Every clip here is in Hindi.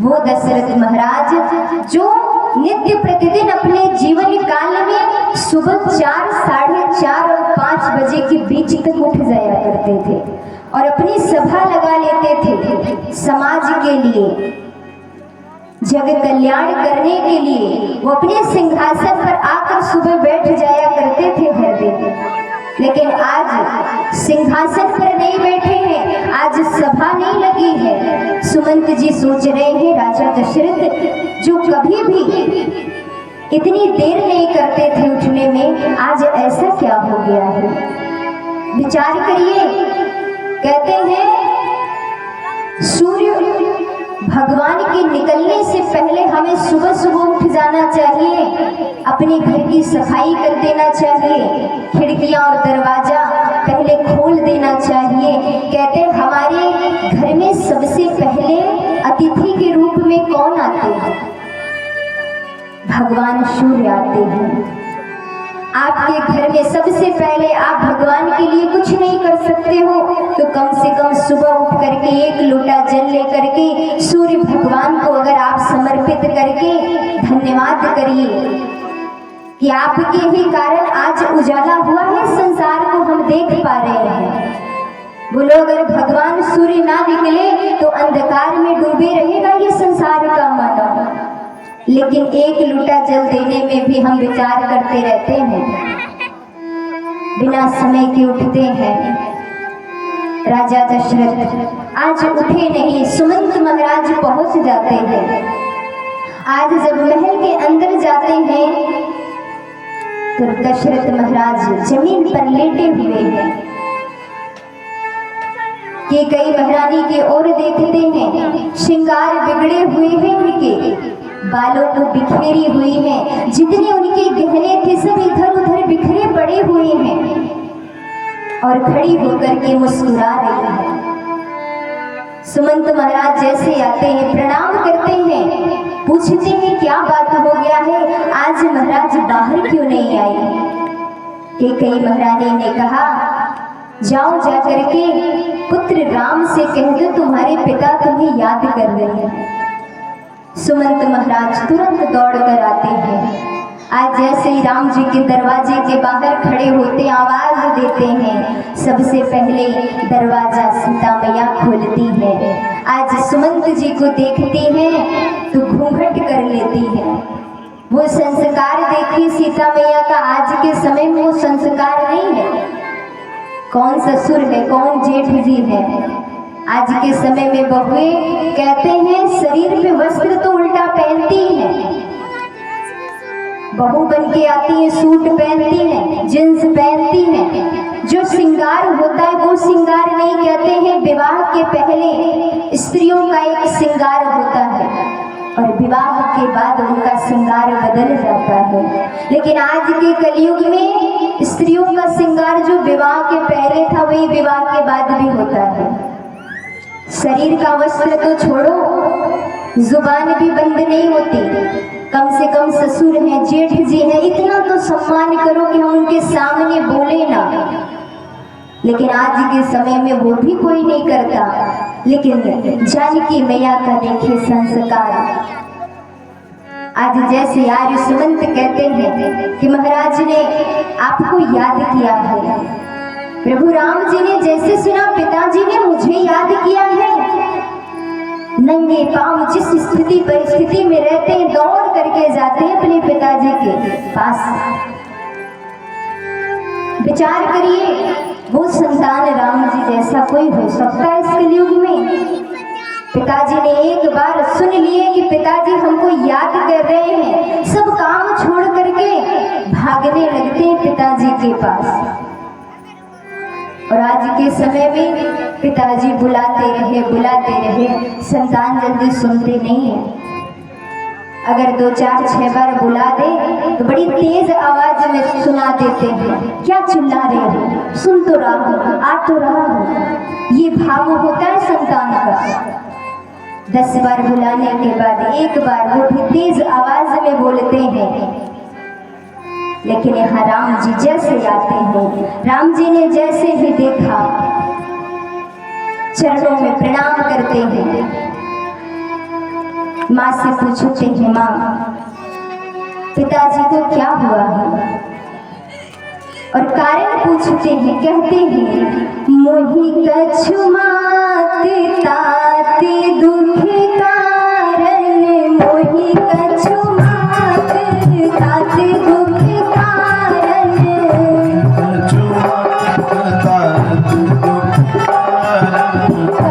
वो दशरथ महाराज जो नित्य प्रतिदिन अपने जीवन काल में सुबह 4, साढ़े 4 और 5 बजे के बीच तक उठ जाया करते थे और अपनी सभा लगा लेते थे समाज के लिए, जग कल्याण करने के लिए। वो अपने सिंहासन पर आकर सुबह बैठ जाया करते थे हर दिन। लेकिन आज सिंहासन पर नहीं बैठे हैं, आज सभा नहीं लगी है। सुमंत जी सोच रहे हैं राजा दशरथ जो कभी भी इतनी देर नहीं करते थे उठने में, आज ऐसा क्या हो गया है। विचार करिए। कहते हैं सूर्य भगवान के निकलने से पहले हमें सुबह सुबह उठ जाना चाहिए, अपने घर की सफाई कर देना चाहिए, खिड़कियां और दरवाजा पहले खोल देना चाहिए। कहते हैं हमारे घर में सबसे पहले अतिथि के रूप में कौन आते हैं? भगवान सूर्य आते हैं। आपके घर में सबसे पहले आप भगवान के लिए कुछ नहीं कर सकते हो तो कम से कम सुबह उठ करके 1 लोटा जल लेकर के सूर्य भगवान को अगर आप समर्पित करके धन्यवाद करिए कि आपके ही कारण आज उजाला हुआ है, संसार को हम देख पा रहे हैं। बोलो अगर भगवान सूर्य ना निकले तो अंधकार में डूबे रहेगा ये संसार का मानव। लेकिन 1 लोटा जल देने में भी हम विचार करते रहते हैं, बिना समय के उठते हैं। राजा दशरथ आज उठे नहीं, सुमंत महाराज पहुंच जाते हैं। आज जब महल के अंदर जाते हैं तो दशरथ महाराज जमीन पर लेटे हुए हैं कि कई महारानी की ओर देखते हैं, श्रृंगार बिगड़े हुए हैं, उनके बालों को बिखेरी हुई है, जितने उनके गहने थे सब इधर उधर बिखरे पड़े हुए हैं और खड़ी होकर के मुस्कुरा रही है। सुमंत महाराज जैसे आते हैं प्रणाम करते हैं, पूछते हैं क्या बात हो गया है, आज महाराज बाहर क्यों नहीं आए? कि कई महारानी ने कहा जाओ जाकर के पुत्र राम से कह दो तुम्हारे पिता तुम्हें याद कर रहे हैं। सुमंत महाराज तुरंत दौड़ कर आते हैं। आज जैसे ही राम जी के दरवाजे के बाहर खड़े होते आवाज देते हैं, सबसे पहले दरवाजा सीता मैया खोलती है। आज सुमंत जी को देखती हैं तो घूंघट कर लेती है। वो संस्कार देखिए सीता मैया का, आज के समय में वो संस्कार नहीं है। कौन ससुर है कौन जेठ जी है। आज के समय में बहुएं कहते हैं शरीर पे वस्त्र तो उल्टा पहनती हैं, बहू बन के आती है सूट पहनती हैं, जींस पहनती हैं, जो श्रृंगार होता है वो श्रृंगार नहीं। कहते हैं विवाह के पहले स्त्रियों का एक श्रृंगार होता है और विवाह के बाद उनका श्रृंगार बदल जाता है। लेकिन आज के कलयुग में स्त्रियों का श्रृंगार जो विवाह के पहले था वही विवाह के बाद भी होता है। शरीर का वस्त्र तो छोड़ो, जुबान भी बंद नहीं होती। कम से कम ससुर हैं जेठ जी हैं, इतना तो सम्मान करो कि हम उनके सामने बोले ना। लेकिन आज के समय में वो भी कोई नहीं करता। लेकिन जानकी मैया का देखिए संस्कार। आज जैसे आर्य सुमंत कहते हैं कि महाराज ने आपको याद किया है, प्रभु राम जी ने जैसे सुना पिताजी ने मुझे याद किया है, नंगे पांव जिस स्थिति परिस्थिति में रहते हैं दौड़ करके जाते हैं अपने पिताजी के पास। विचार करिए वो संतान राम जी जैसा कोई हो सकता है इस कलयुग में? पिताजी ने एक बार सुन लिए कि पिताजी हमको याद कर रहे हैं, सब काम छोड़ करके भागने लगते हैं पिताजी के पास। और आज के समय में पिताजी बुलाते रहे, संतान जल्दी सुनते नहीं है। अगर 2, 4, 6 बार बुला दे तो बड़ी तेज आवाज में सुना देते हैं, क्या चिल्ला रहे हो, सुन तो रहा हूं, आ तो रहा हूं। ये भाव होता है संतान का। 10 बार बुलाने के बाद एक बार वो भी तेज आवाज में बोलते हैं। लेकिन यहाँ राम जी जैसे आते हैं, राम जी ने जैसे ही देखा चरणों में प्रणाम करते हैं। माँ से पूछते हैं, माँ पिताजी को क्या हुआ है? और कारण पूछते हैं, कहते हैं मोहि कछु मात ताते दुख कारण, मोहि कछु मात ताते दुख कारण,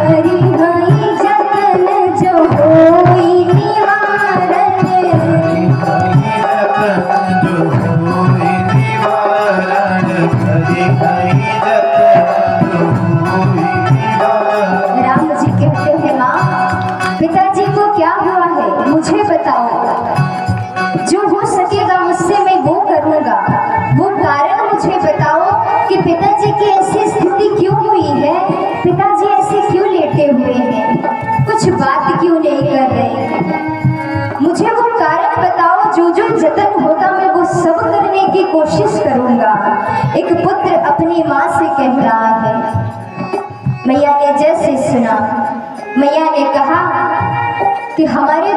हरि हरि जतन जो होई निवारण, राम जी कहते हैं, माँ पिताजी को क्या हुआ है मुझे बताओ, जो हो सकेगा मुझसे मैं वो करूँगा, वो कारण मुझे बताओ कि पिताजी की ऐसी स्थिति क्यों हुई है, पिताजी ऐसे क्यों लेटे हुए हैं, कुछ बात क्यों नहीं कर रहे, मुझे वो कारण बताओ, जो जो जतन होगा मैं वो सब करने की कोशिश करूँगा। एक पुत्र अपनी माँ से कह रहा है। मैया ने जैसे सुना, मैया ने कहा कि हमारे